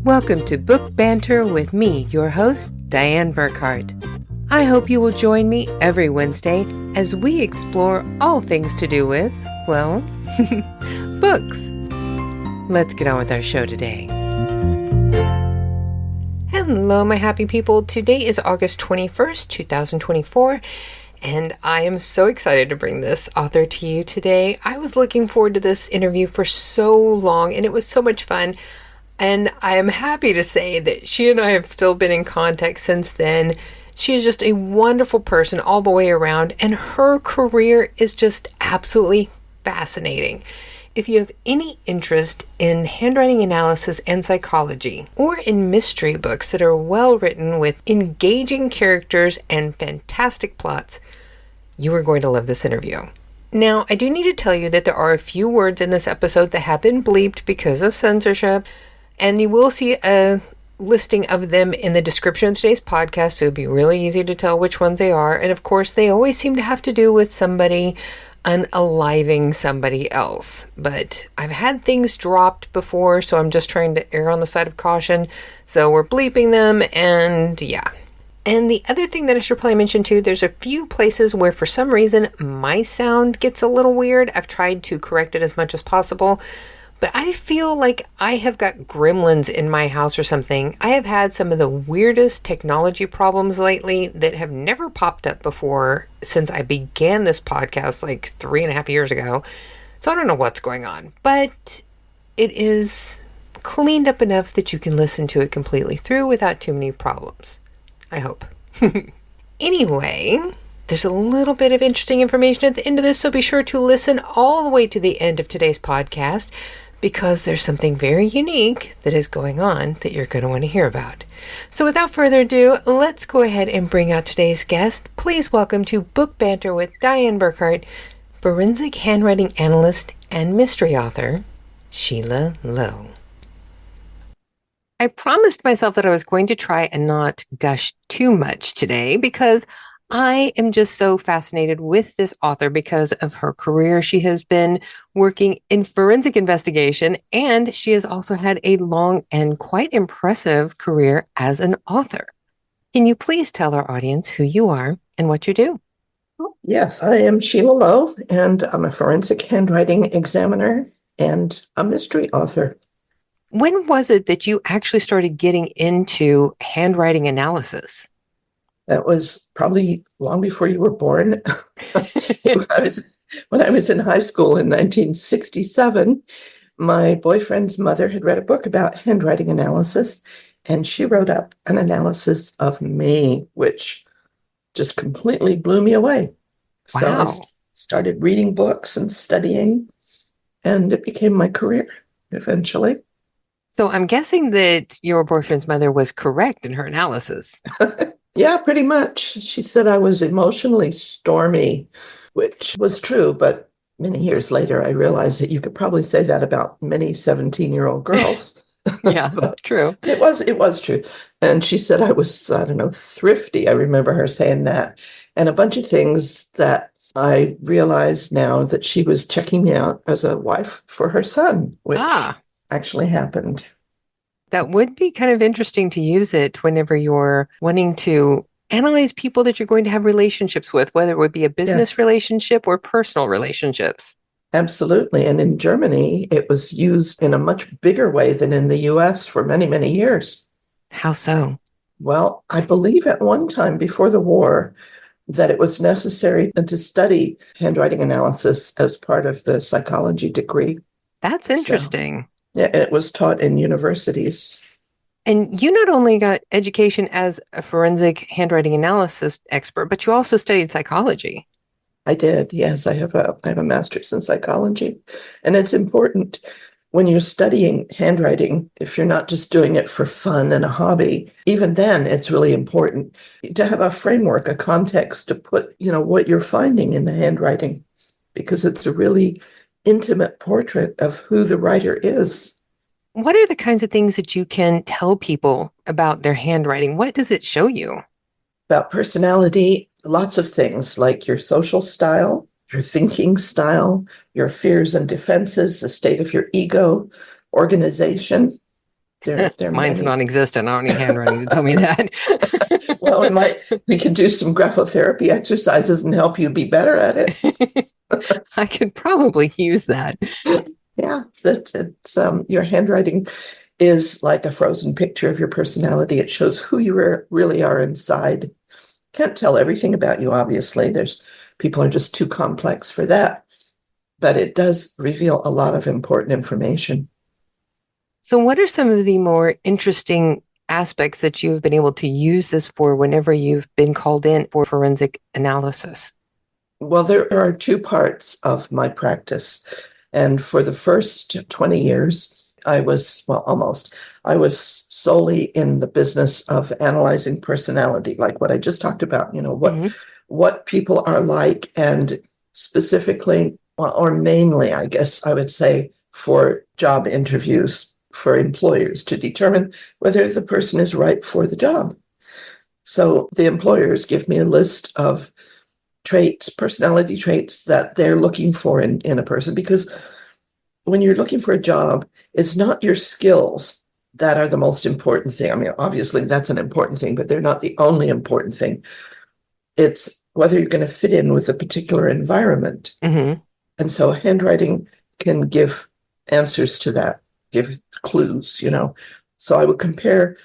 Welcome to Book Banter with me, your host, Dianne Burkhart. I hope you will join me every Wednesday as we explore all things to do with, well, books. Let's get on with our show today. Hello, my happy people. Today is August 21st, 2024, and I am so excited to bring this author to you today. I was looking forward to this interview for so long, and it was so much fun. And I am happy to say that she and I have still been in contact since then. She is just a wonderful person all the way around, and her career is just absolutely fascinating. If you have any interest in handwriting analysis and psychology, or in mystery books that are well written with engaging characters and fantastic plots, you are going to love this interview. Now, I do need to tell you that there are a few words in this episode that have been bleeped because of censorship. And you will see a listing of them in the description of today's podcast, so it'll be really easy to tell which ones they are. And of course, they always seem to have to do with somebody unaliving somebody else. But I've had things dropped before, so I'm just trying to err on the side of caution. So we're bleeping them, and yeah. And the other thing that I should probably mention too, there's a few places where for some reason my sound gets a little weird. I've tried to correct it as much as possible. But I feel like I have got gremlins in my house or something. I have had some of the weirdest technology problems lately that have never popped up before since I began this podcast like 3.5 years ago. So I don't know what's going on, but it is cleaned up enough that you can listen to it completely through without too many problems. I hope. Anyway, there's a little bit of interesting information at the end of this, so be sure to listen all the way to the end of today's podcast, because there's something very unique that is going on that you're going to want to hear about. So without further ado, let's go ahead and bring out today's guest. Please welcome to Book Banter with Dianne Burkhart, forensic handwriting analyst and mystery author, Sheila Lowe. I promised myself that I was going to try and not gush too much today because I am just so fascinated with this author because of her career. She has been working in forensic investigation, and she has also had a long and quite impressive career as an author. Can you please tell our audience who you are and what you do? Yes, I am Sheila Lowe, and I'm a forensic handwriting examiner and a mystery author. When was it that you actually started getting into handwriting analysis? That was probably long before you were born. When I was in high school in 1967, my boyfriend's mother had read a book about handwriting analysis, and she wrote up an analysis of me, which just completely blew me away. Wow. So I started reading books and studying, and it became my career eventually. So I'm guessing that your boyfriend's mother was correct in her analysis. Yeah, pretty much. She said I was emotionally stormy, which was true. But many years later, I realized that you could probably say that about many 17-year-old girls. Yeah, true. It was true. And she said I was, I don't know, thrifty. I remember her saying that. And a bunch of things that I realize now that she was checking me out as a wife for her son, which actually happened. That would be kind of interesting to use it whenever you're wanting to analyze people that you're going to have relationships with, whether it would be a business relationship or personal relationships. Absolutely. And in Germany, it was used in a much bigger way than in the US for many, many years. How so? Well, I believe at one time before the war that it was necessary to study handwriting analysis as part of the psychology degree. That's interesting. So, yeah, it was taught in universities. And you not only got education as a forensic handwriting analysis expert, but you also studied psychology. I did. Yes, I have a master's in psychology. And it's important when you're studying handwriting, if you're not just doing it for fun and a hobby, even then it's really important to have a framework, a context to put, what you're finding in the handwriting, because it's a really intimate portrait of who the writer is. What are the kinds of things that you can tell people about their handwriting? What does it show you? About personality, lots of things like your social style, your thinking style, your fears and defenses, the state of your ego, organization. There are Mine's many. non-existent. I don't need handwriting to tell me that. Well, we could do some graphotherapy exercises and help you be better at it. I could probably use that. Yeah, your handwriting is like a frozen picture of your personality. It shows who you really are inside. Can't tell everything about you, obviously. People are just too complex for that. But it does reveal a lot of important information. So, what are some of the more interesting aspects that you've been able to use this for whenever you've been called in for forensic analysis? Well, there are two parts of my practice. And for the first 20 years, I was solely in the business of analyzing personality, like what I just talked about, what people are like, and specifically, or mainly, I guess I would say, for job interviews for employers to determine whether the person is right for the job. So the employers give me a list of personality traits that they're looking for in a person, because when you're looking for a job, it's not your skills that are the most important thing. I mean, obviously that's an important thing, but they're not the only important thing. It's whether you're going to fit in with a particular environment. Mm-hmm. And so handwriting can give answers to that, give clues, So I would compare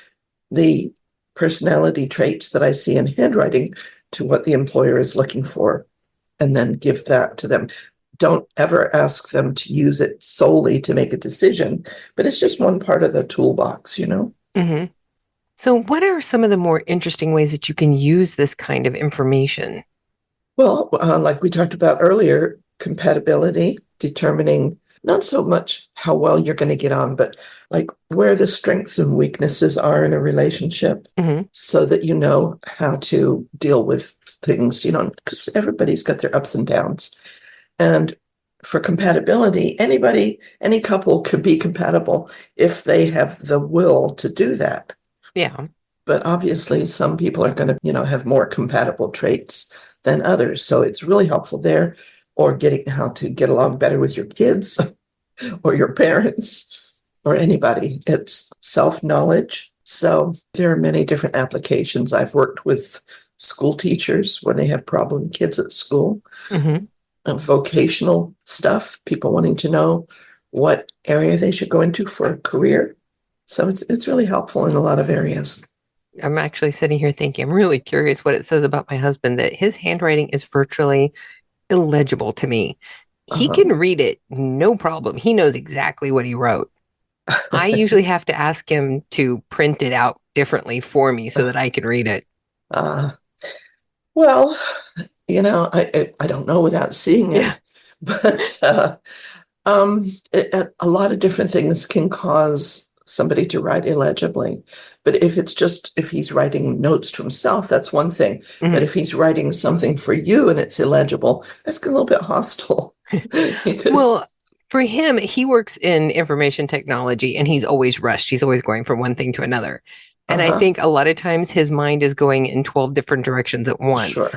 the personality traits that I see in handwriting to what the employer is looking for, and then give that to them. Don't ever ask them to use it solely to make a decision, but it's just one part of the toolbox, Mm-hmm. So, what are some of the more interesting ways that you can use this kind of information? Well, like we talked about earlier, compatibility, determining not so much how well you're going to get on, but like where the strengths and weaknesses are in a relationship, Mm-hmm. so that you know how to deal with things, because everybody's got their ups and downs. And for compatibility, any couple could be compatible if they have the will to do that. Yeah. But obviously, some people are going to, have more compatible traits than others. So it's really helpful there, or getting how to get along better with your kids or your parents or anybody. It's self-knowledge. So there are many different applications. I've worked with school teachers when they have problem kids at school. Mm-hmm. Vocational stuff, people wanting to know what area they should go into for a career. So it's really helpful in a lot of areas. I'm actually sitting here thinking, I'm really curious what it says about my husband, that his handwriting is virtually illegible to me. He Uh-huh. can read it, no problem. He knows exactly what he wrote. I usually have to ask him to print it out differently for me so that I can read it. Uh, well, I don't know without seeing it, Yeah. but a lot of different things can cause somebody to write illegibly. But if he's writing notes to himself, that's one thing. Mm-hmm. But if he's writing something for you and it's illegible, that's a little bit hostile. Well, for him, he works in information technology and he's always rushed. He's always going from one thing to another. And I think a lot of times his mind is going in 12 different directions at once. Sure.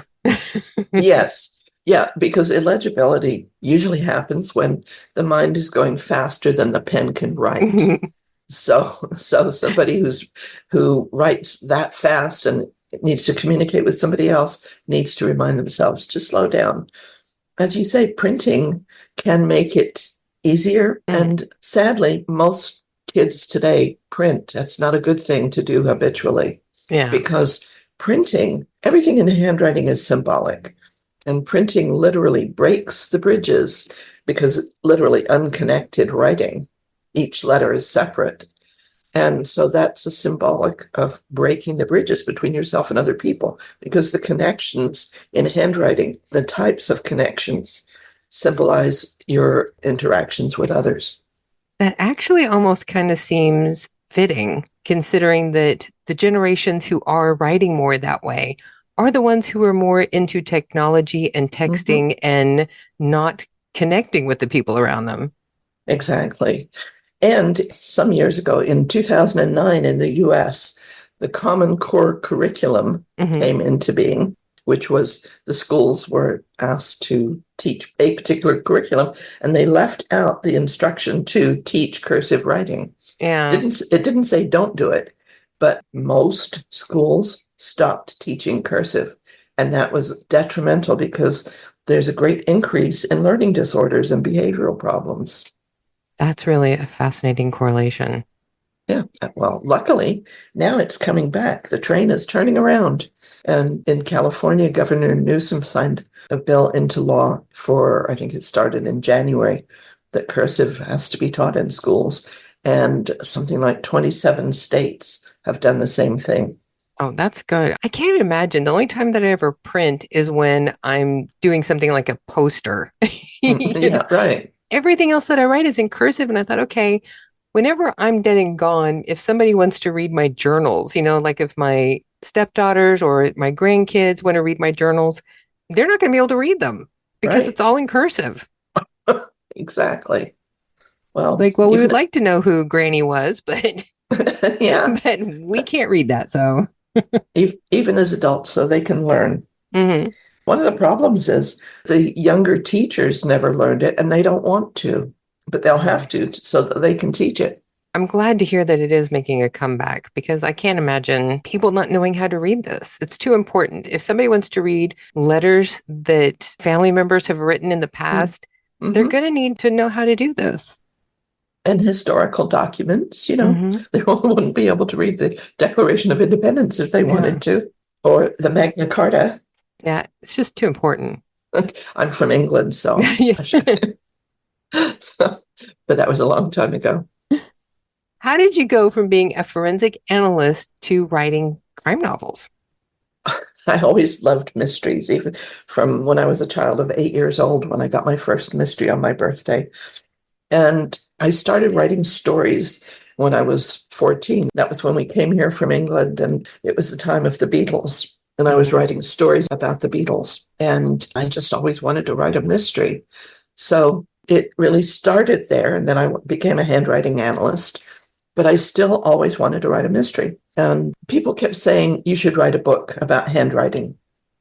Yes. Yeah, because illegibility usually happens when the mind is going faster than the pen can write. So somebody who writes that fast and needs to communicate with somebody else needs to remind themselves to slow down. As you say, printing can make it easier. Mm-hmm. And sadly, most kids today print. That's not a good thing to do habitually. Yeah. Because printing, everything in handwriting is symbolic. And printing literally breaks the bridges, because it's literally unconnected writing. Each letter is separate. And so that's a symbolic of breaking the bridges between yourself and other people, because the connections in handwriting, the types of connections, symbolize your interactions with others. That actually almost kind of seems fitting, considering that the generations who are writing more that way are the ones who are more into technology and texting, mm-hmm. and not connecting with the people around them. Exactly. And some years ago, in 2009 in the US, the Common Core curriculum, mm-hmm. came into being. which was the schools were asked to teach a particular curriculum, and they left out the instruction to teach cursive writing. Yeah. It didn't say don't do it, but most schools stopped teaching cursive. And that was detrimental because there's a great increase in learning disorders and behavioral problems. That's really a fascinating correlation. Yeah, well, luckily, now it's coming back. The train is turning around. And in California, Governor Newsom signed a bill into law for, I think it started in January, that cursive has to be taught in schools. And something like 27 states have done the same thing. Oh, that's good. I can't even imagine. The only time that I ever print is when I'm doing something like a poster. You know, Yeah, right. everything else that I write is in cursive. And I thought, okay, whenever I'm dead and gone, if somebody wants to read my journals, like if my stepdaughters or my grandkids want to read my journals, they're not going to be able to read them because Right. it's all in cursive. Exactly. Well, Like, well, we even would like to know who Granny was, but yeah, but we can't read that. So, even as adults, so they can learn. mhm. One of the problems is the younger teachers never learned it and they don't want to, but they'll have to so that they can teach it. I'm glad to hear that it is making a comeback because I can't imagine people not knowing how to read this. It's too important. If somebody wants to read letters that family members have written in the past, they're Mm-hmm. going to need to know how to do this. And historical documents, Hmm. they wouldn't be able to read the Declaration of Independence if they Yeah. wanted to, or the Magna Carta. Yeah. It's just too important. I'm from England, so Yeah. I should. But that was a long time ago. How did you go from being a forensic analyst to writing crime novels? I always loved mysteries, even from when I was a child of 8 years old, when I got my first mystery on my birthday. And I started writing stories when I was 14. That was when we came here from England, and it was the time of the Beatles. And I was Mhm. writing stories about the Beatles. And I just always wanted to write a mystery. So it really started there. And then I became a handwriting analyst. But I still always wanted to write a mystery. And people kept saying, you should write a book about handwriting.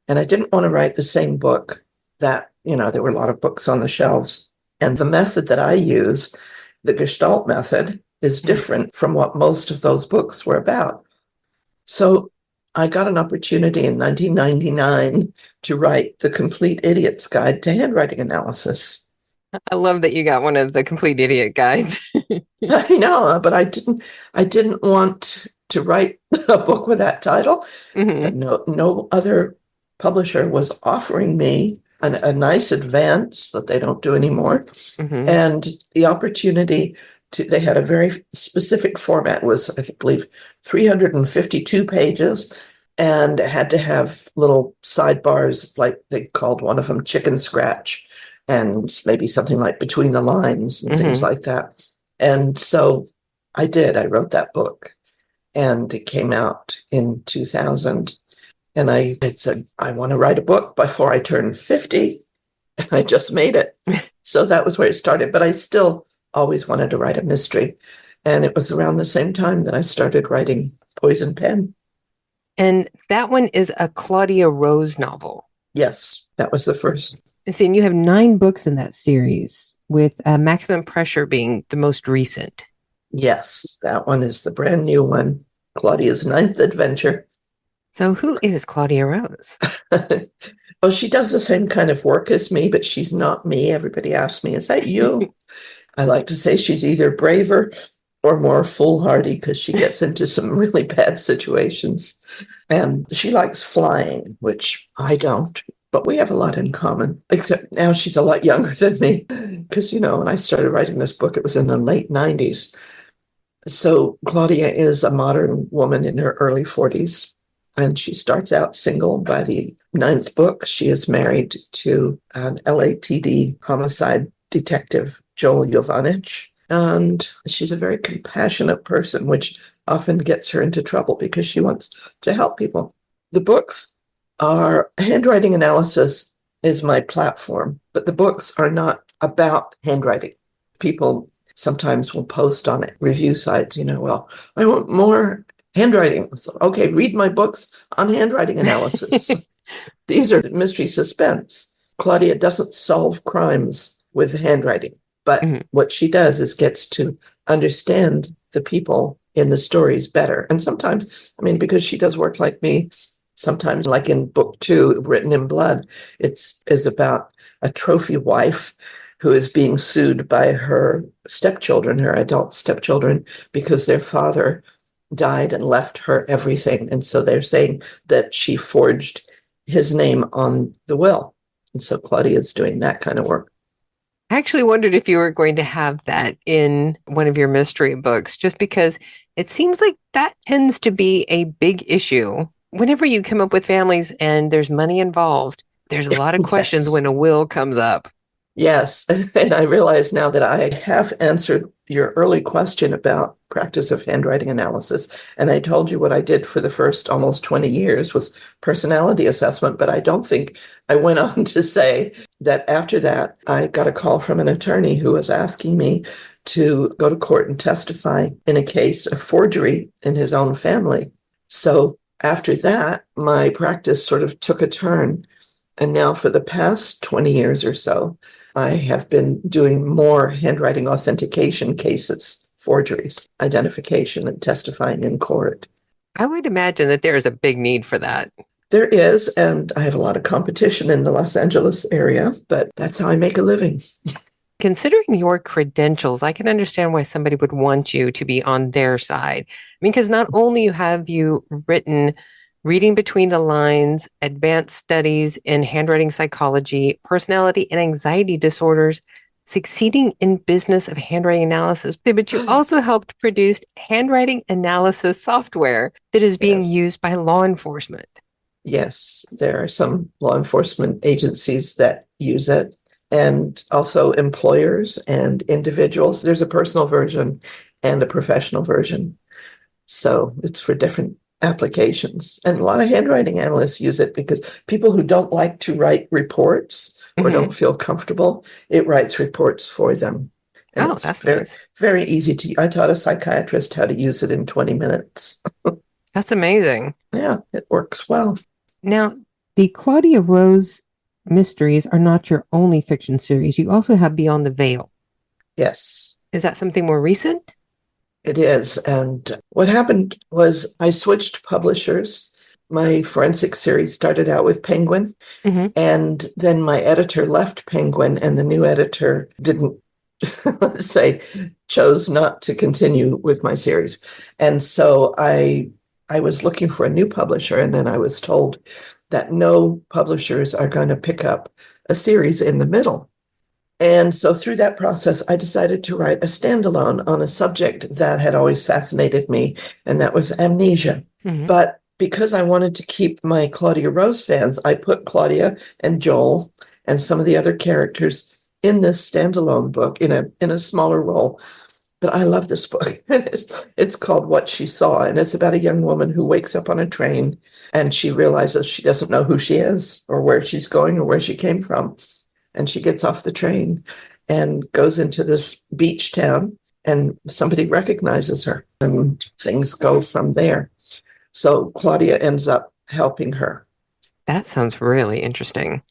And I didn't want to write the same book that, there were a lot of books on the shelves. And the method that I use, the Gestalt method, is different from what most of those books were about. So I got an opportunity in 1999 to write The Complete Idiot's Guide to Handwriting Analysis. I love that you got one of the complete idiot guides. I know, but I didn't want to write a book with that title. Hmm. No other publisher was offering me a nice advance that they don't do anymore, Hmm. and the opportunity they had a very specific format, was I believe 352 pages, and had to have little sidebars, like they called one of them chicken scratch, and maybe something like between the lines and things Hmm. like that. And so I wrote that book, and it came out in 2000. And I said, I want to write a book before I turn 50. And I just made it. So that was where it started. But I still always wanted to write a mystery. And it was around the same time that I started writing Poison Pen. And that one is a Claudia Rose novel. Yes, that was the first. See, and you have 9 books in that series, with Maximum Pressure being the most recent. Yes, that one is the brand new one, Claudia's ninth adventure. So, who is Claudia Rose? Well, she does the same kind of work as me, but she's not me. Everybody asks me, is that you? I like to say she's either braver or more foolhardy, because she gets into some really bad situations. And she likes flying, which I don't, but we have a lot in common, except now she's a lot younger than me. Because, when I started writing this book, it was in the late 90s. So Claudia is a modern woman in her early 40s. And she starts out single. By the ninth book, she is married to an LAPD homicide detective, Joel Jovanich. And she's a very compassionate person, which often gets her into trouble because she wants to help people. The books are handwriting analysis is my platform, but the books are not about handwriting. People sometimes will post on review sites, well, I want more handwriting. So, okay, read my books on handwriting analysis. These are mystery suspense. Claudia doesn't solve crimes with handwriting, but Mhm. what she does is gets to understand the people in the stories better. And sometimes, I mean, because she does work like me, sometimes, like in book 2, Written in Blood, is about a trophy wife who is being sued by her stepchildren, her adult stepchildren, because their father died and left her everything. And so they're saying that she forged his name on the will. And so Claudia is doing that kind of work. I actually wondered if you were going to have that in one of your mystery books, just because it seems like that tends to be a big issue. Whenever you come up with families and there's money involved, there's a lot of questions Yes. when a will comes up. Yes. And I realize now that I have answered your early question about practice of handwriting analysis. And I told you what I did for the first almost 20 years was personality assessment. But I don't think I went on to say that after that, I got a call from an attorney who was asking me to go to court and testify in a case of forgery in his own family. So after that, my practice sort of took a turn. And now for the past 20 years or so, I have been doing more handwriting authentication cases, forgeries, identification, and testifying in court. I would imagine that there is a big need for that. There is, and I have a lot of competition in the Los Angeles area, but that's how I make a living. Considering your credentials, I can understand why somebody would want you to be on their side. I mean, because not only have you written Reading Between the Lines, Advanced Studies in Handwriting Psychology, Personality and Anxiety Disorders, Succeeding in Business of Handwriting Analysis, but you also helped produce handwriting analysis software that is being Yes. used by law enforcement. Yes, there are some law enforcement agencies that use it, and also employers and individuals. There's a personal version and a professional version. So it's for different applications. And a lot of handwriting analysts use it because people who don't like to write reports or Mhm. don't feel comfortable, it writes reports for them. And Oh, it's that's very, nice. very easy to. I taught a psychiatrist how to use it in 20 minutes. That's amazing. Yeah, it works well. Now, the Claudia Rose mysteries are not your only fiction series. You also have Beyond the Veil. Yes, Is that something more recent? it is. And what happened was I switched publishers. My forensic series started out with Penguin, Hmm. and then my editor left Penguin, and the new editor didn't say chose not to continue with my series. And so I was looking for a new publisher, and then I was told that no publishers are going to pick up a series in the middle. And so through that process, I decided to write a standalone on a subject that had always fascinated me, and that was amnesia. Hmm. But because I wanted to keep my Claudia Rose fans, I put Claudia and Joel and some of the other characters in this standalone book in a smaller role. But I love this book. It's called What She Saw, and it's about a young woman who wakes up on a train and she realizes she doesn't know who she is or where she's going or where she came from. And she gets off the train and goes into this beach town, and somebody recognizes her, and things go from there. So Claudia ends up helping her. That sounds really interesting.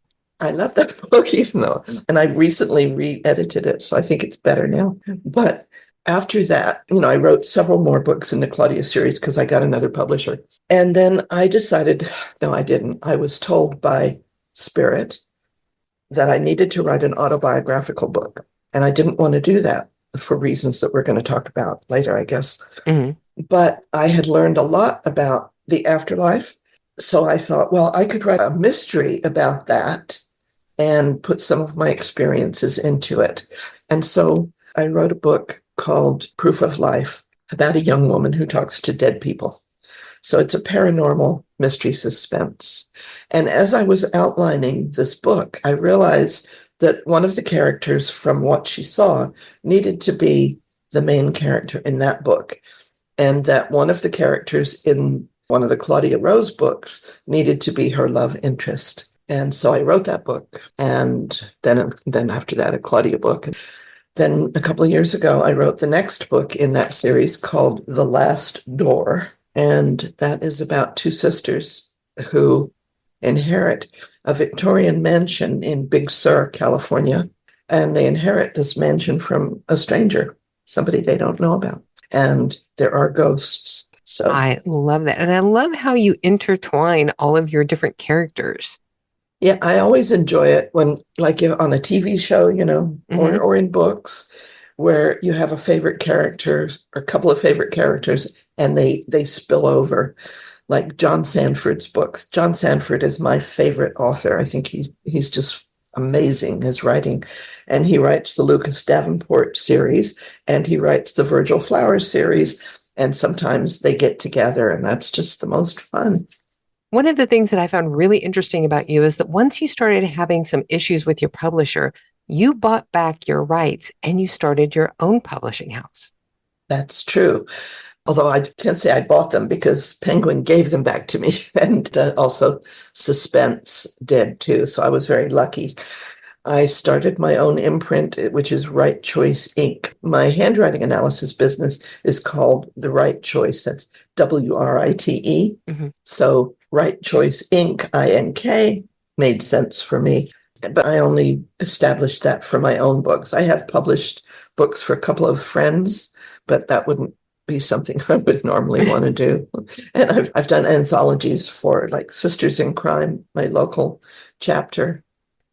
I love that book, even though, and I recently re-edited it, so I think it's better now. But after that, I wrote several more books in the Claudia series because I got another publisher. And then I decided, no, I didn't. I was told by Spirit that I needed to write an autobiographical book. And I didn't want to do that for reasons that we're going to talk about later, I guess. Hmm. But I had learned a lot about the afterlife. So I thought, well, I could write a mystery about that and put some of my experiences into it. And so I wrote a book called Proof of Life about a young woman who talks to dead people. So it's a paranormal mystery suspense. And as I was outlining this book, I realized that one of the characters from What She Saw needed to be the main character in that book, and that one of the characters in one of the Claudia Rose books needed to be her love interest. And so I wrote that book, and then after that, a Claudia book. Then a couple of years ago, I wrote the next book in that series called The Last Door. And that is about two sisters who inherit a Victorian mansion in Big Sur, California. And they inherit this mansion from a stranger, somebody they don't know about. And there are ghosts. So I love that. And I love how you intertwine all of your different characters. yeah, I always enjoy it when, like, on a TV show, Mm-hmm. or in books, where you have a favorite characters or a couple of favorite characters, and they spill over, like John Sanford's books. John Sanford is my favorite author. I think he's just amazing, his writing, and he writes the Lucas Davenport series, and he writes the Virgil Flowers series, and sometimes they get together, and that's just the most fun. One of the things that I found really interesting about you is that once you started having some issues with your publisher, you bought back your rights and you started your own publishing house. That's true. Although I can't say I bought them because Penguin gave them back to me, and also Suspense did too. So I was very lucky. I started my own imprint, which is Right Choice Inc. My handwriting analysis business is called The Right Choice. That's WRITE. Mm-hmm. So Right Choice Inc., INK, made sense for me. But I only established that for my own books. I have published books for a couple of friends, but that wouldn't be something I would normally want to do. And I've done anthologies for, like, Sisters in Crime, my local chapter,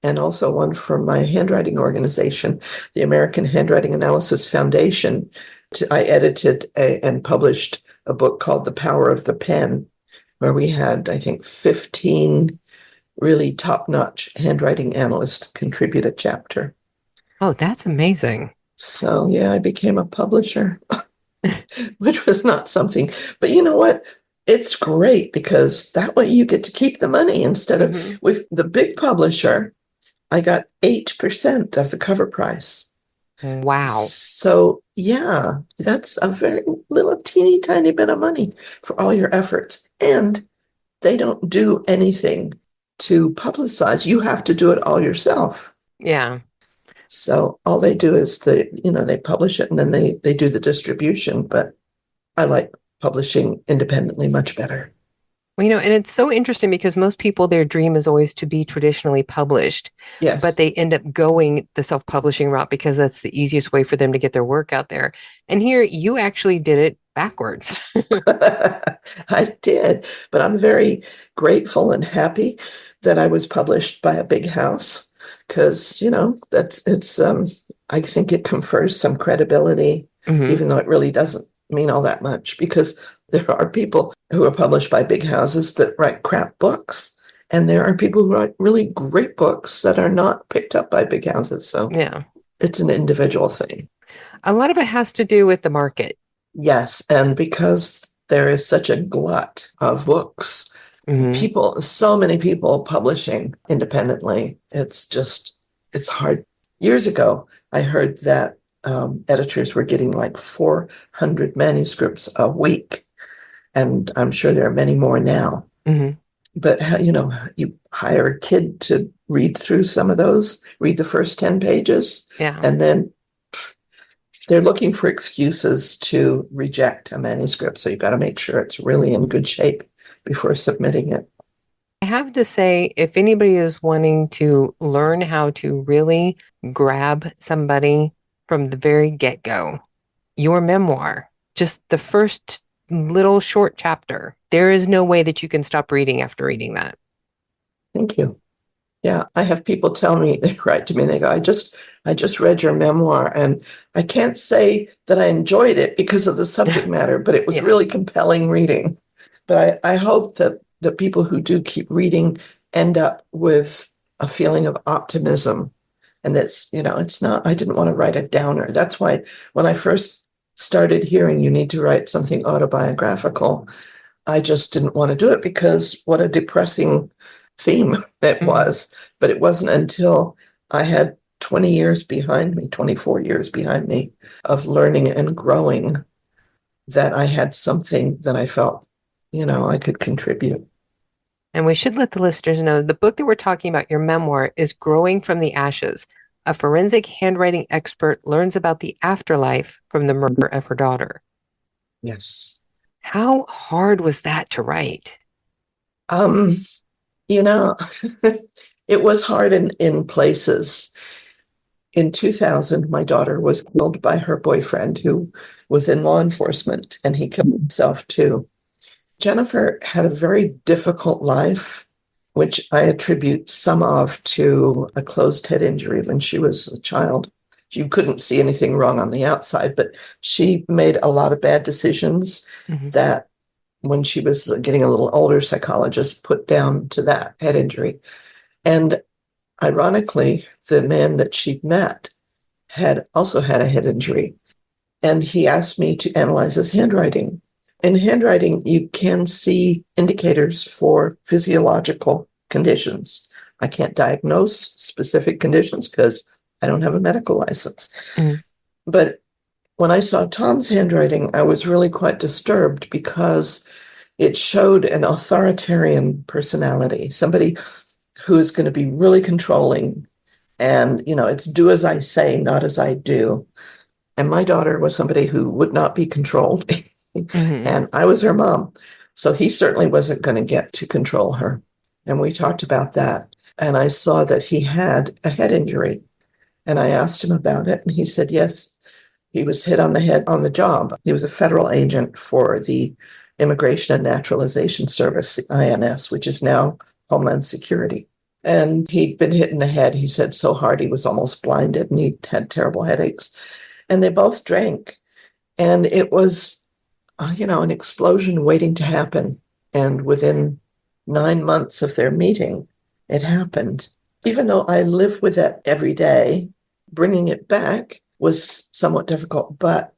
and also one from my handwriting organization, the American Handwriting Analysis Foundation. I edited and published a book called The Power of the Pen, where we had, I think, 15 really top-notch handwriting analysts contribute a chapter. Oh, that's amazing. So yeah, I became a publisher, which was not something, but you know what? It's great because that way you get to keep the money instead of with the big publisher. I got 8% of the cover price. Wow. So yeah, that's a very little teeny tiny bit of money for all your efforts. And they don't do anything to publicize. You have to do it all yourself. Yeah. So all they do is they publish it and then they do the distribution. But I like publishing independently much better. Well, and it's so interesting because most people, their dream is always to be traditionally published, but Yes. they end up going the self-publishing route because that's the easiest way for them to get their work out there. And here you actually did it backwards. I did, but I'm very grateful and happy that I was published by a big house because, I think it confers some credibility, Mm-hmm. even though it really doesn't mean all that much, because there are people who are published by big houses that write crap books, and there are people who write really great books that are not picked up by big houses. So Yeah. it's an individual thing. A lot of it has to do with the market. Yes, and because there is such a glut of books, Mm-hmm. so many people publishing independently, it's hard. Years ago, I heard that editors were getting like 400 manuscripts a week, and I'm sure there are many more now. Mm-hmm. But, you hire a kid to read through some of those, read the first 10 pages, Yeah. and then they're looking for excuses to reject a manuscript. So you've got to make sure it's really in good shape before submitting it. I have to say, if anybody is wanting to learn how to really grab somebody from the very get-go, your memoir, just the first little short chapter, there is no way that you can stop reading after reading that. Thank you. Yeah, I have people tell me, they write to me and they go, I just read your memoir, and I can't say that I enjoyed it because of the subject matter, but it was Yeah. really compelling reading. But I hope that the people who do keep reading end up with a feeling of optimism. And it's not, I didn't want to write a downer. That's why when I first started hearing you need to write something autobiographical, I just didn't want to do it because what a depressing theme it was. But it wasn't until I had 20 years behind me, 24 years behind me of learning and growing that I had something that I felt, I could contribute. And we should let the listeners know the book that we're talking about, your memoir, is Growing from the Ashes. A forensic handwriting expert learns about the afterlife from the murder of her daughter. Yes. How hard was that to write? Um, You know, it was hard in places. In 2000, my daughter was killed by her boyfriend who was in law enforcement, and he killed himself too. Jennifer had a very difficult life, which I attribute some of to a closed head injury when she was a child. You couldn't see anything wrong on the outside, but she made a lot of bad decisions that when she was getting a little older, psychologists put down to that head injury. And ironically, the man that she'd met had also had a head injury. And he asked me to analyze his handwriting. In handwriting, you can see indicators for physiological conditions. I can't diagnose specific conditions because I don't have a medical license. But when I saw Tom's handwriting, I was really quite disturbed because it showed an authoritarian personality, somebody who is going to be really controlling. And, it's do as I say, not as I do. And my daughter was somebody who would not be controlled. And I was her mom. So he certainly wasn't going to get to control her. And we talked about that. And I saw that he had a head injury. And I asked him about it. And he said, yes, he was hit on the head on the job. He was a federal agent for the Immigration and Naturalization Service, the INS, which is now Homeland Security. And he'd been hit in the head, he said, so hard he was almost blinded, and he had terrible headaches. And they both drank. And it was, an explosion waiting to happen. And within 9 months of their meeting, it happened. Even though I live with that every day, bringing it back was somewhat difficult. But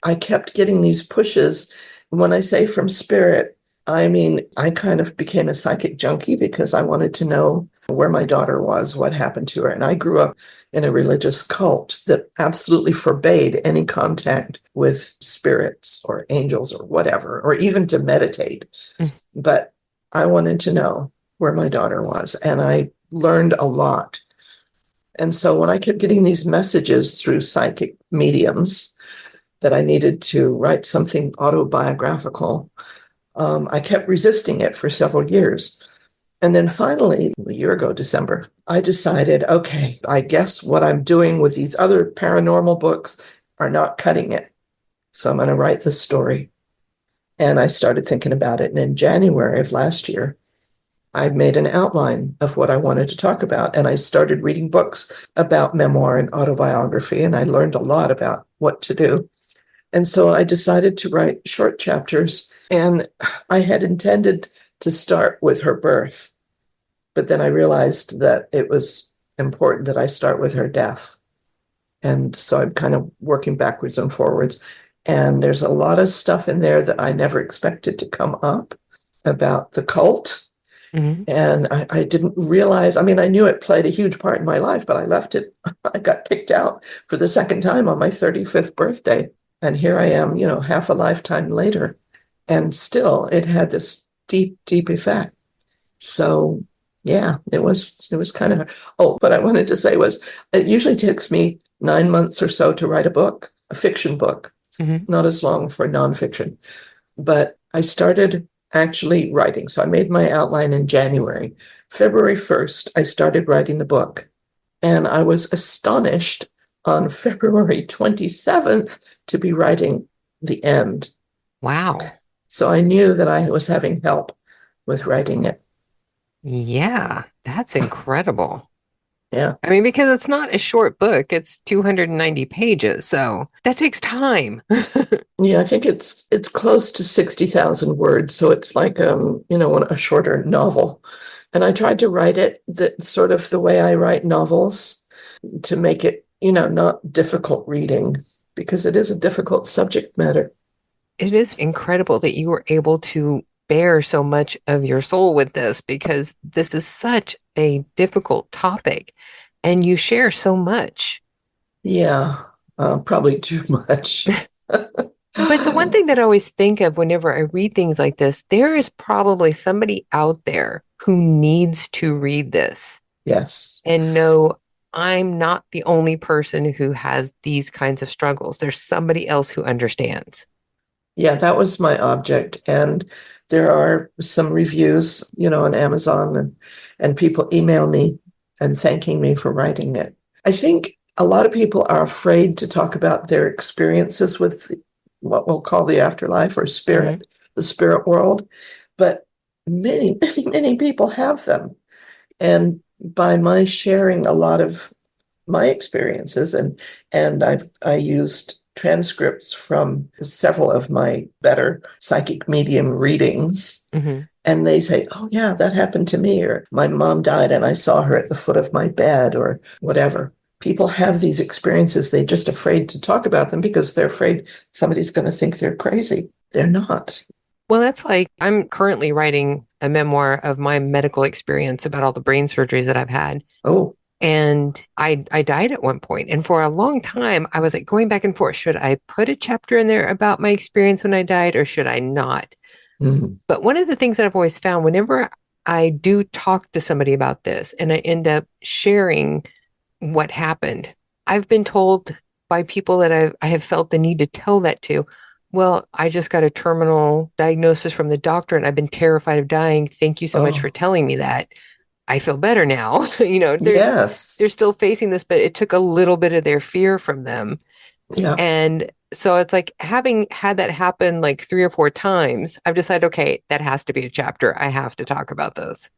I kept getting these pushes. When I say from spirit, I mean, I kind of became a psychic junkie because I wanted to know where my daughter was, what happened to her. And I grew up in a religious cult that absolutely forbade any contact with spirits or angels or whatever, or even to meditate. But I wanted to know where my daughter was, and I learned a lot. And so when I kept getting these messages through psychic mediums that I needed to write something autobiographical, I kept resisting it for several years. And then finally, a year ago, December, I decided, okay, I guess what I'm doing with these other paranormal books are not cutting it. So I'm going to write this story. And I started thinking about it. And in January of last year, I made an outline of what I wanted to talk about. And I started reading books about memoir and autobiography. And I learned a lot about what to do. And so I decided to write short chapters. And I had intended to start with her birth. But then I realized that it was important that I start with her death. And so I'm kind of working backwards and forwards. And there's a lot of stuff in there that I never expected to come up about the cult. And I didn't realize, I mean, I knew it played a huge part in my life, but I left it. I got kicked out for the second time on my 35th birthday. And here I am, half a lifetime later. And still, it had this deep, deep effect. So, yeah, it was kind of, what I wanted to say was, it usually takes me 9 months or so to write a book, a fiction book, not as long for nonfiction. But I started actually writing. So I made my outline in January. February 1st, I started writing the book. And I was astonished on February 27th to be writing the end. Wow. So I knew that I was having help with writing it. Yeah, that's incredible. Yeah. I mean, because it's not a short book, it's 290 pages, so that takes time. Yeah, I think it's close to 60,000 words, so it's like a shorter novel. And I tried to write it that sort of the way I write novels to make it, not difficult reading, because it is a difficult subject matter. It is incredible that you were able to bear so much of your soul with this, because this is such a difficult topic and you share so much. Yeah, probably too much. But the one thing that I always think of whenever I read things like this, there is probably somebody out there who needs to read this Yes. and know I'm not the only person who has these kinds of struggles. There's somebody else who understands. Yeah, that was my object. And there are some reviews, on Amazon, and people email me and thanking me for writing it. I think a lot of people are afraid to talk about their experiences with what we'll call the afterlife or spirit, the spirit world, but many, many, many people have them. And by my sharing a lot of my experiences, and I used transcripts from several of my better psychic medium readings, and they say, oh yeah, that happened to me, or my mom died and I saw her at the foot of my bed, or whatever. People have these experiences. They're just afraid to talk about them because they're afraid somebody's going to think they're crazy. They're not. Well, that's like I'm currently writing a memoir of my medical experience about all the brain surgeries that I've had. Oh, And I died at one point. And for a long time, I was like going back and forth. Should I put a chapter in there about my experience when I died, or should I not? But one of the things that I've always found whenever I do talk to somebody about this and I end up sharing what happened, I've been told by people that I have felt the need to tell that to, well, I just got a terminal diagnosis from the doctor and I've been terrified of dying. Thank you so much for telling me that. I feel better now. They're still facing this, but it took a little bit of their fear from them. Yeah. And so it's like having had that happen like 3 or 4 times, I've decided, okay, that has to be a chapter. I have to talk about this.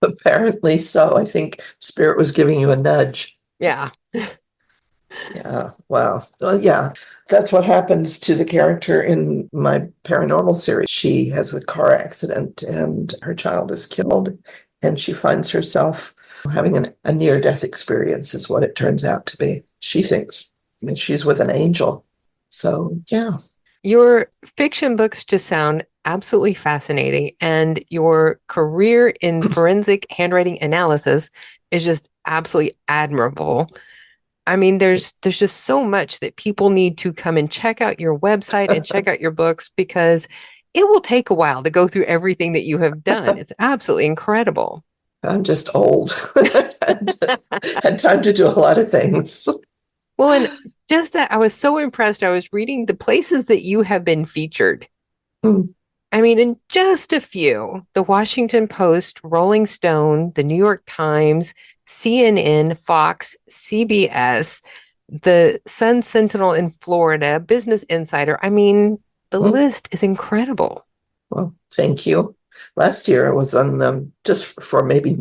Apparently so. I think Spirit was giving you a nudge. Yeah. Yeah. Wow. Well, yeah. That's what happens to the character in my paranormal series. She has a car accident and her child is killed, and she finds herself having a near-death experience, is what it turns out to be. She thinks. I mean, she's with an angel. So, yeah. Your fiction books just sound absolutely fascinating, and your career in forensic handwriting analysis is just absolutely admirable. I mean, there's just so much that people need to come and check out your website and check out your books, because it will take a while to go through everything that you have done. It's absolutely incredible. I'm just old. Had time to do a lot of things. Well, and just that I was so impressed. I was reading the places that you have been featured. I mean, in just a few, the Washington Post, Rolling Stone, the New York Times, CNN, Fox, CBS, the Sun Sentinel in Florida, Business Insider. I mean, the list is incredible. Well, thank you. Last year I was on, just for maybe,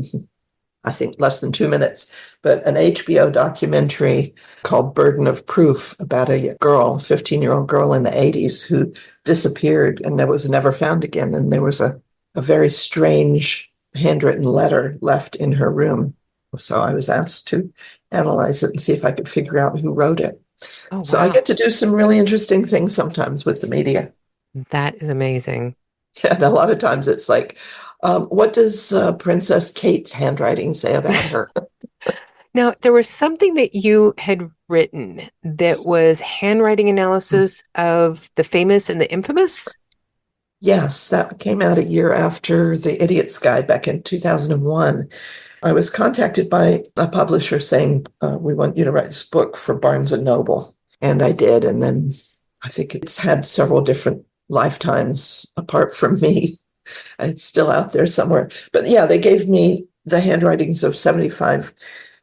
I think, less than 2 minutes, but an HBO documentary called Burden of Proof about a girl, 15-year-old girl in the 80s who disappeared and was never found again. And there was a very strange handwritten letter left in her room. So I was asked to analyze it and see if I could figure out who wrote it. Oh, wow. So I get to do some really interesting things sometimes with the media. That is amazing. And a lot of times it's like, what does Princess Kate's handwriting say about her? Now, there was something that you had written that was handwriting analysis of the famous and the infamous. Yes, that came out a year after The Idiot's Guide back in 2001. I was contacted by a publisher saying, we want you to write this book for Barnes and Noble. And I did. And then I think it's had several different lifetimes apart from me. It's still out there somewhere. But yeah, they gave me the handwritings of 75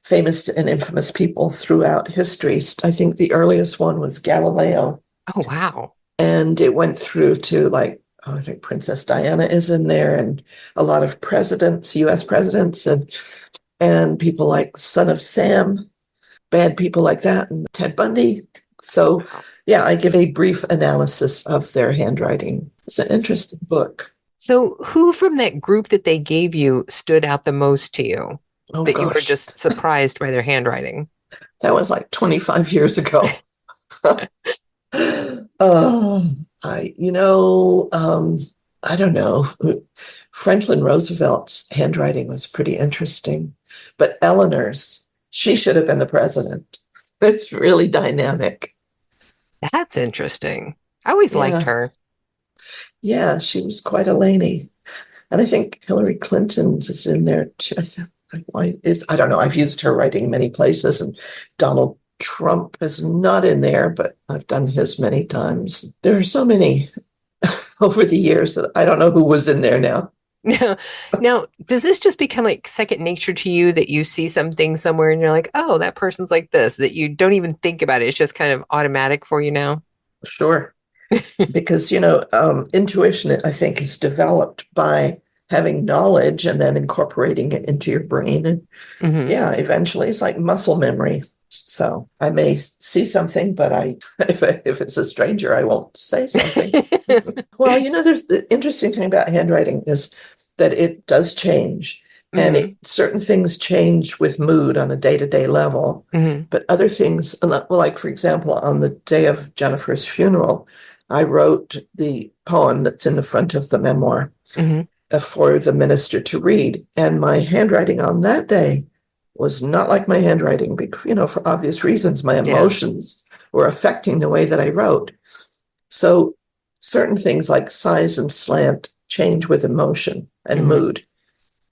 famous and infamous people throughout history. I think the earliest one was Galileo. Oh, wow. And it went through to I think Princess Diana is in there, and a lot of presidents, U.S. presidents, and people like Son of Sam, bad people like that, and Ted Bundy. So, yeah, I give a brief analysis of their handwriting. It's an interesting book. So who from that group that they gave you stood out the most to you? Oh, that gosh. You were just surprised by their handwriting? That was like 25 years ago. I don't know. Franklin Roosevelt's handwriting was pretty interesting, but Eleanor's, she should have been the president. It's really dynamic. That's interesting. I always liked her. Yeah, she was quite a lady. And I think Hillary Clinton's is in there too. I don't know. I've used her writing many places, and Donald Trump is not in there, but I've done his many times. There are so many over the years. I don't know who was in there now. Now, does this just become like second nature to you that you see something somewhere and you're like, oh, that person's like this, that you don't even think about it? It's just kind of automatic for you now? Sure. Because, intuition, I think, is developed by having knowledge and then incorporating it into your brain. And Hmm. yeah, eventually it's like muscle memory. So I may see something, but if it's a stranger, I won't say something. Well, there's the interesting thing about handwriting is that it does change. And Hmm. certain things change with mood on a day-to-day level, Hmm. but other things, well, like for example, on the day of Jennifer's funeral, I wrote the poem that's in the front of the memoir Hmm. for the minister to read. And my handwriting on that day was not like my handwriting because, for obvious reasons, my Yeah. emotions were affecting the way that I wrote. So certain things like size and slant change with emotion and Hmm. mood.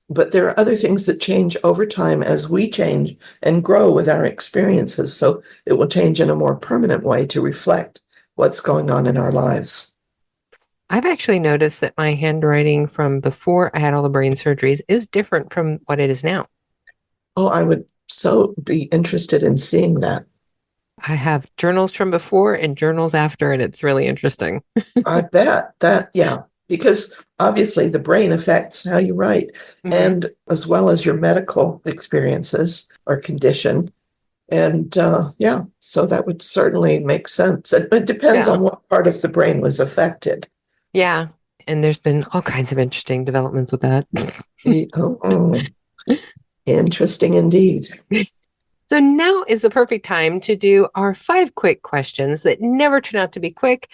But there are other things that change over time as we change and grow with our experiences. So it will change in a more permanent way to reflect what's going on in our lives. I've actually noticed that my handwriting from before I had all the brain surgeries is different from what it is now. Oh, I would so be interested in seeing that. I have journals from before and journals after, and it's really interesting. I bet that, yeah, because obviously the brain affects how you write, Hmm. and as well as your medical experiences or condition. And yeah, so that would certainly make sense. It depends Yeah. on what part of the brain was affected. Yeah. And there's been all kinds of interesting developments with that. Oh, interesting indeed. So now is the perfect time to do our 5 quick questions that never turn out to be quick,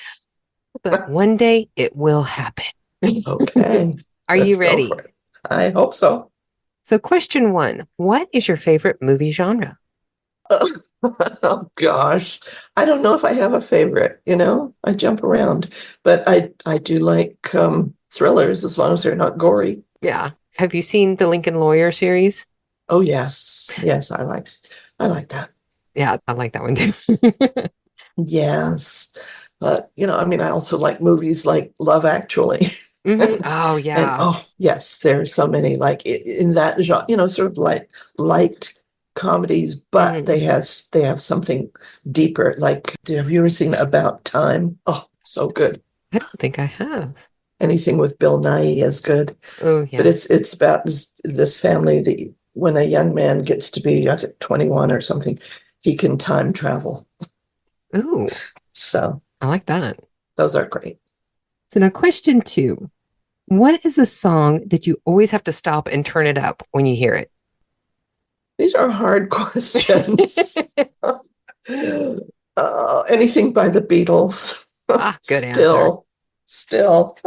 but one day it will happen. Okay, Are you let's go for ready? it. I hope so. So, question one, what is your favorite movie genre? Oh gosh, I don't know if I have a favorite. I jump around, but I do like thrillers as long as they're not gory. Yeah. Have you seen the Lincoln Lawyer series? Oh yes, yes, I like that. Yeah, I like that one too. Yes, but I mean, I also like movies like Love Actually. Hmm. Oh, And yeah. oh yes, there are so many like in that genre, sort of like light comedies, but Hmm. they have something deeper. Like, have you ever seen About Time? Oh, so good. I don't think I have. Anything with Bill Nighy is good. Oh, But yeah. it's about this family that when a young man gets to be, I think, 21 or something, he can time travel. Ooh, So I like that. those are great. So, now question two, what is a song that you always have to stop and turn it up when you hear it? These are hard questions. Anything by the Beatles. Ah, good answer. Still.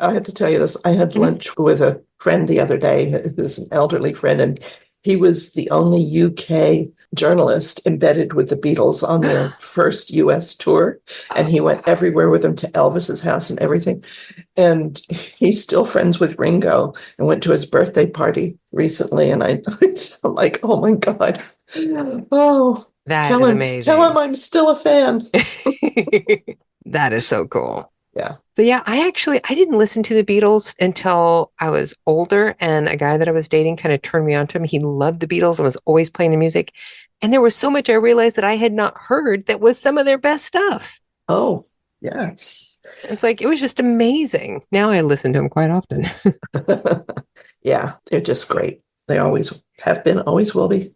I had to tell you this. I had Mhm. lunch with a friend the other day who's an elderly friend, and he was the only UK journalist embedded with the Beatles on their first US tour. And Oh, he went wow. everywhere with them to Elvis's house and everything. And he's still friends with Ringo and went to his birthday party recently. And I'm like, oh my God. Oh, That tell is him amazing. I'm still a fan. That is so cool. Yeah. So yeah, I didn't listen to the Beatles until I was older, and a guy that I was dating kind of turned me on to him. He loved the Beatles and was always playing the music. And there was so much I realized that I had not heard that was some of their best stuff. Oh, yes. It's like it was just amazing. Now I listen to them quite often. Yeah, they're just great. They always have been, always will be.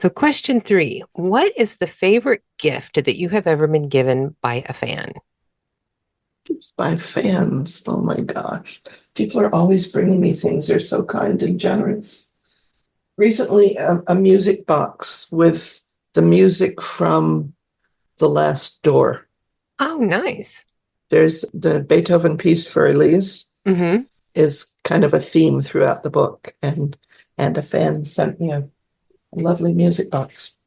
So question three, what is the favorite gift that you have ever been given by a fan? It's by fans. Oh my gosh. People are always bringing me things. They're so kind and generous. Recently, a music box with the music from The Last Door. Oh, nice. There's the Beethoven piece for Elise Hmm. is kind of a theme throughout the book, and a fan sent me a lovely music box.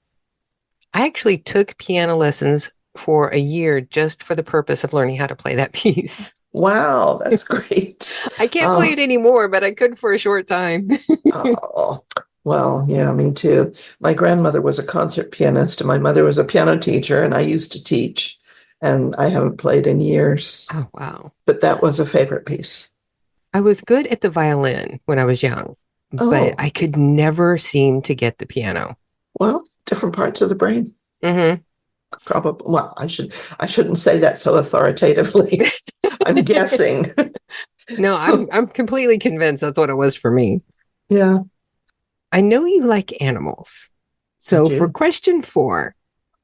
I actually took piano lessons for a year just for the purpose of learning how to play that piece. Wow, that's great. I can't play Oh, it anymore, but I could for a short time. oh, well, yeah, me too. My grandmother was a concert pianist, and my mother was a piano teacher, and I used to teach. and I haven't played in years. Oh, wow. But that was a favorite piece. I was good at the violin when I was young, but Oh, I could never seem to get the piano. well, different parts of the brain. Mm-hmm. Probably. Well, I shouldn't say that so authoritatively. I'm guessing. No, I'm completely convinced that's what it was for me. Yeah, I know you like animals. I So for do. question 4,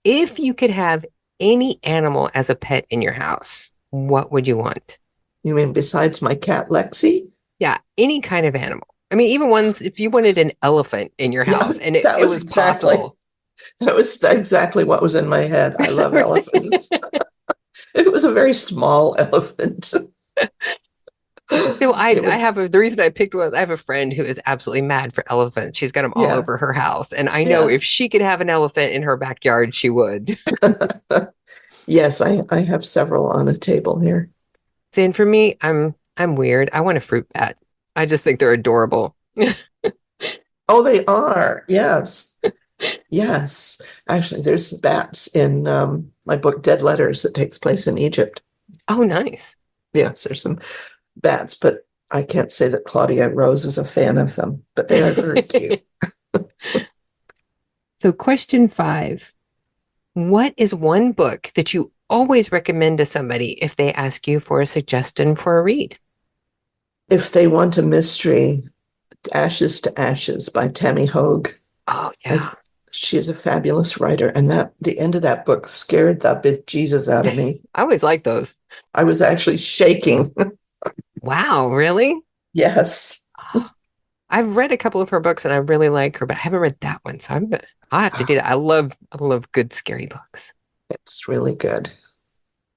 if you could have any animal as a pet in your house, what would you want? You mean besides my cat Lexi? Yeah, any kind of animal. I mean, even ones, if you wanted an elephant in your Yeah, house and that it was was exactly possible. that was exactly what was in my head. I love elephants. If it was a very small elephant, So it I would. have the reason I picked was I have a friend who is absolutely mad for elephants. She's got them all Yeah, over her house, and I know yeah. if she could have an elephant in her backyard, she would. Yes, I have several on a table here. And for me, I'm weird. I want a fruit bat. I just think they're adorable. Oh, they are. Yes. Yes. Actually, there's bats in my book, Dead Letters, that takes place in Egypt. Oh, nice. Yes, there's some bats, but I can't say that Claudia Rose is a fan of them, but they are very cute. So, question 5. What is one book that you always recommend to somebody if they ask you for a suggestion for a read? If they want a mystery, Ashes to Ashes by Tammy Hogue. Oh, I, yeah. she is a fabulous writer, and that the end of that book scared the bejesus out of me. I always like those. I was actually shaking. Wow, really? Yes. I've read a couple of her books and I really like her, but I haven't read that one. So I have to do that. I love good scary books. It's really good.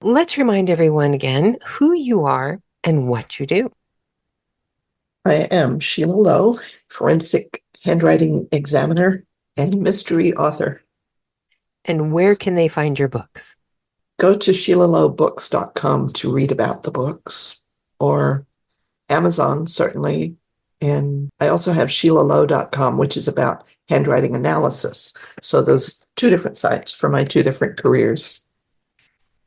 Let's remind everyone again who you are and what you do. I am Sheila Lowe, forensic handwriting examiner and mystery author. And where can they find your books? Go to sheilalowebooks.com to read about the books, or Amazon, certainly. And I also have sheilalowe.com, which is about handwriting analysis. So those two different sites for my two different careers.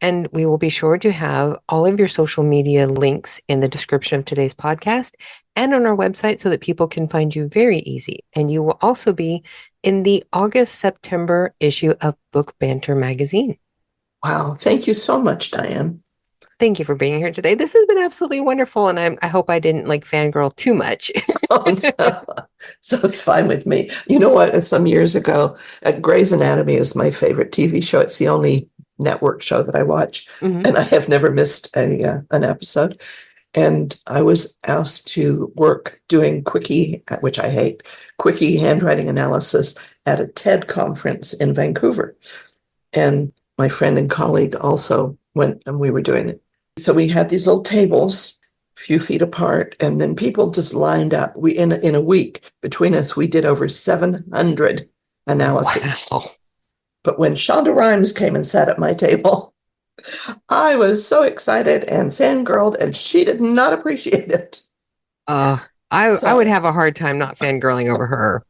And we will be sure to have all of your social media links in the description of today's podcast and on our website so that people can find you very easy. And you will also be in the August-September issue of Book Banter magazine. Wow. Thank you so much, Dianne. Thank you for being here today. This has been absolutely wonderful. And I hope I didn't like fangirl too much. Oh, no. So it's fine with me. You know what? Some years ago, Grey's Anatomy is my favorite TV show. It's the only network show that I watch, Mhm. and I have never missed an episode. And I was asked to work doing quickie, which I hate, quickie handwriting analysis at a TED conference in Vancouver. And my friend and colleague also went, and we were doing it. So we had these little tables, a few feet apart, and then people just lined up. We in a week between us, we did over 700 analyses. Wow. But when Shonda Rhimes came and sat at my table, I was so excited and fangirled, and she did not appreciate it. Uh, I would So, have a hard time not fangirling over her.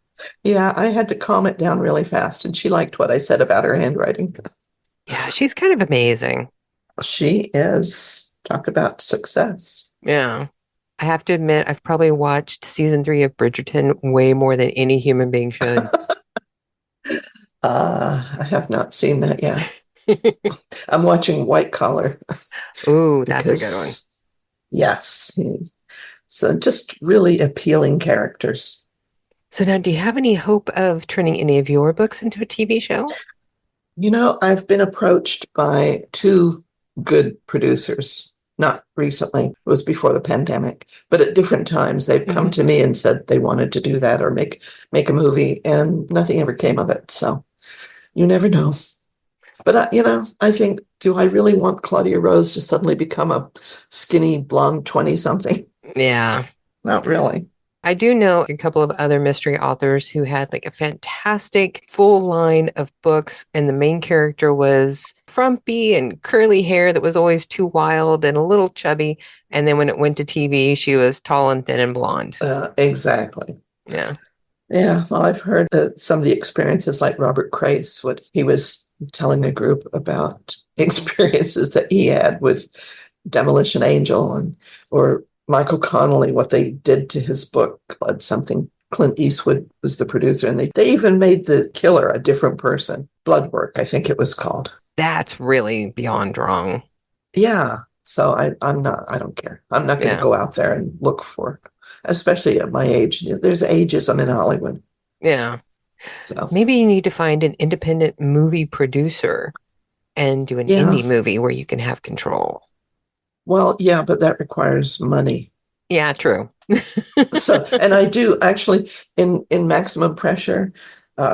yeah, I had to calm it down really fast, and she liked what I said about her handwriting. Yeah, she's kind of amazing. She is. Talk about success. Yeah. I have to admit, I've probably watched season 3 of Bridgerton way more than any human being should. I have not seen that yet. I'm watching White Collar Ooh, that's a good one. because, yes, so just really appealing characters. So now, do you have any hope of turning any of your books into a TV show? You know, I've been approached by two good producers, not recently, it was before the pandemic, but at different times they've come to me and said they wanted to do that or make a movie, and nothing ever came of it. So you never know. But, I think, do I really want Claudia Rose to suddenly become a skinny, blonde 20-something? Yeah. Not really. I do know a couple of other mystery authors who had like a fantastic full line of books, and the main character was frumpy and curly hair that was always too wild and a little chubby. And then when it went to TV, she was tall and thin and blonde. Exactly. Yeah. Yeah, well, I've heard some of the experiences, like Robert Crace, what he was telling a group about experiences that he had with Demolition Angel or Michael Connelly, what they did to his book, something. Clint Eastwood was the producer, and they even made the killer a different person. Blood Work, I think it was called. That's really beyond wrong. Yeah. So I don't care. I'm not going to go out there and look for, especially at my age. There's ageism in Hollywood. Yeah. So maybe you need to find an independent movie producer and do an indie movie where you can have control. Well, yeah, but that requires money. Yeah, true. So, and I do actually in Maximum Pressure,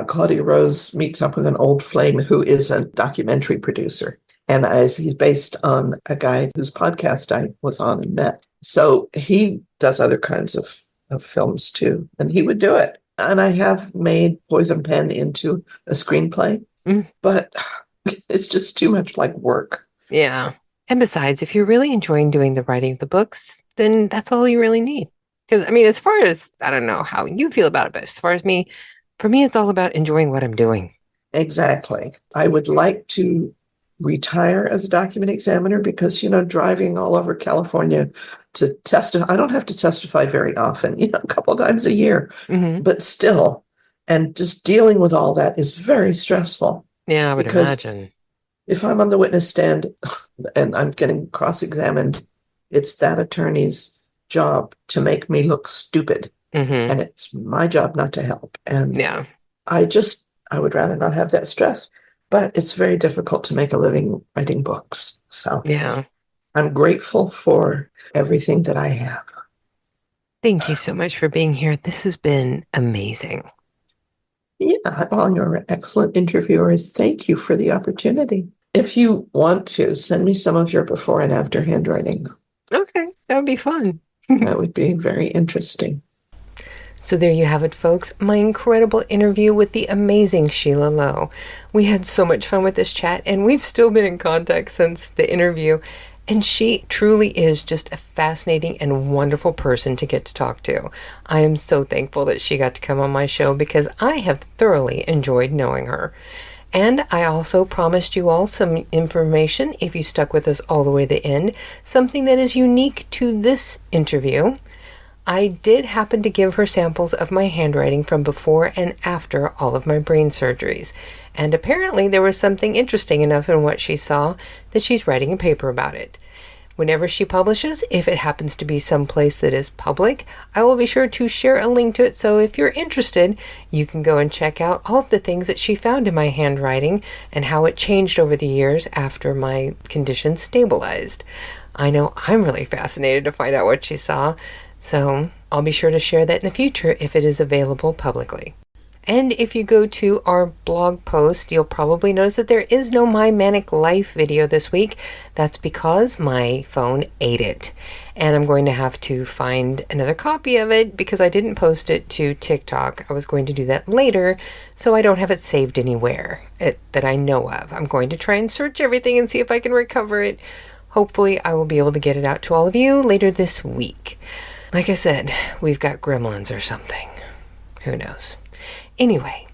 Claudia Rose meets up with an old flame who is a documentary producer. And as he's based on a guy whose podcast I was on and met. So he does other kinds of films too, and he would do it. And I have made Poison Pen into a screenplay, but it's just too much like work. Yeah. And besides, if you're really enjoying doing the writing of the books, then that's all you really need. Because, I mean, as far as, I don't know how you feel about it, but as far as me, for me, it's all about enjoying what I'm doing. Exactly. I would like to retire as a document examiner because, driving all over California to testify, I don't have to testify very often, a couple of times a year, but still, and just dealing with all that is very stressful. Yeah, I would imagine. If I'm on the witness stand and I'm getting cross-examined, it's that attorney's job to make me look stupid. And it's my job not to help. And yeah, I would rather not have that stress. But it's very difficult to make a living writing books. So yeah, I'm grateful for everything that I have. Thank you so much for being here. This has been amazing. Yeah, well, you're an excellent interviewer. Thank you for the opportunity. If you want to, send me some of your before and after handwriting. Okay, that would be fun. That would be very interesting. So there you have it, folks. My incredible interview with the amazing Sheila Lowe. We had so much fun with this chat, and we've still been in contact since the interview. And she truly is just a fascinating and wonderful person to get to talk to. I am so thankful that she got to come on my show because I have thoroughly enjoyed knowing her. And I also promised you all some information, if you stuck with us all the way to the end, something that is unique to this interview. I did happen to give her samples of my handwriting from before and after all of my brain surgeries. And apparently there was something interesting enough in what she saw that she's writing a paper about it. Whenever she publishes, if it happens to be someplace that is public, I will be sure to share a link to it. So if you're interested, you can go and check out all of the things that she found in my handwriting and how it changed over the years after my condition stabilized. I know I'm really fascinated to find out what she saw. So I'll be sure to share that in the future if it is available publicly. And if you go to our blog post, you'll probably notice that there is no My Manic Life video this week. That's because my phone ate it. And I'm going to have to find another copy of it because I didn't post it to TikTok. I was going to do that later, so I don't have it saved anywhere that I know of. I'm going to try and search everything and see if I can recover it. Hopefully, I will be able to get it out to all of you later this week. Like I said, we've got gremlins or something. Who knows? Anyway,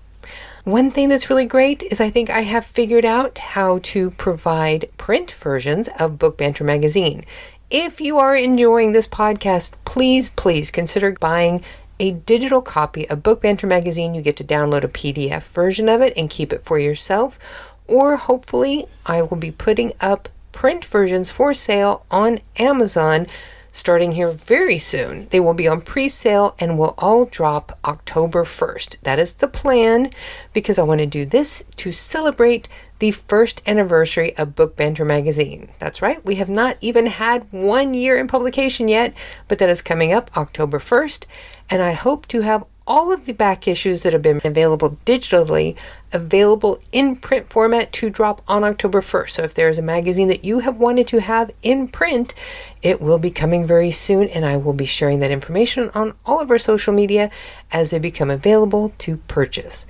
one thing that's really great is I think I have figured out how to provide print versions of Book Banter magazine. If you are enjoying this podcast, please consider buying a digital copy of Book Banter magazine. You get to download a PDF version of it and keep it for yourself. Or hopefully, I will be putting up print versions for sale on Amazon starting here very soon. They will be on pre-sale and will all drop October 1st. That is the plan because I want to do this to celebrate the first anniversary of Book Banter magazine. That's right, we have not even had 1 year in publication yet, but that is coming up October 1st, and I hope to have all of the back issues that have been available digitally available in print format to drop on October 1st. So if there is a magazine that you have wanted to have in print, it will be coming very soon, and I will be sharing that information on all of our social media as they become available to purchase.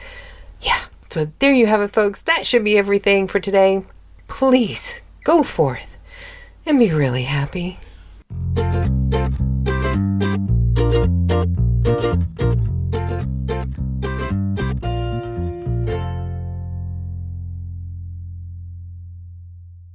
Yeah, so there you have it, folks. That should be everything for today. Please go forth and be really happy.